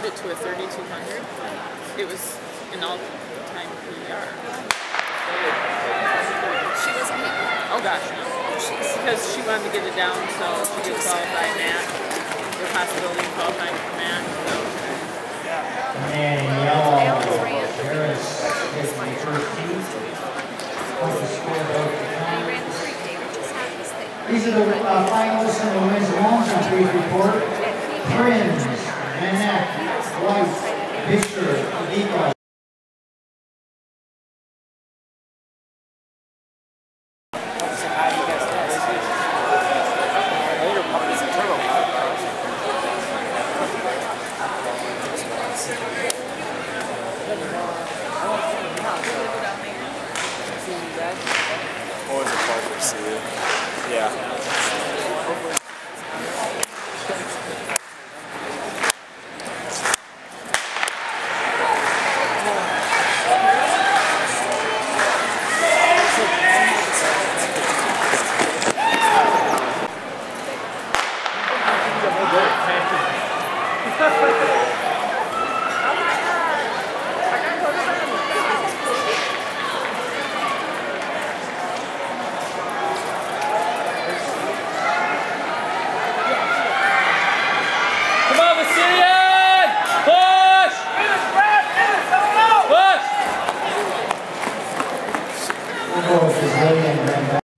it to a 3200. It was an all-time PR. She wasn't able. Oh gosh, no. Because she wanted to get it down so she could qualify Matt. The possibility of qualifying for Matt. So. And yellow, Harris is the first team. These are the finalists in the women's long jump report. Prince, Vanek, White, Victor, Adiko. Always a pleasure to see you. Yeah. Come on, Vasilion! Push! Push! We'll go with Vasilion.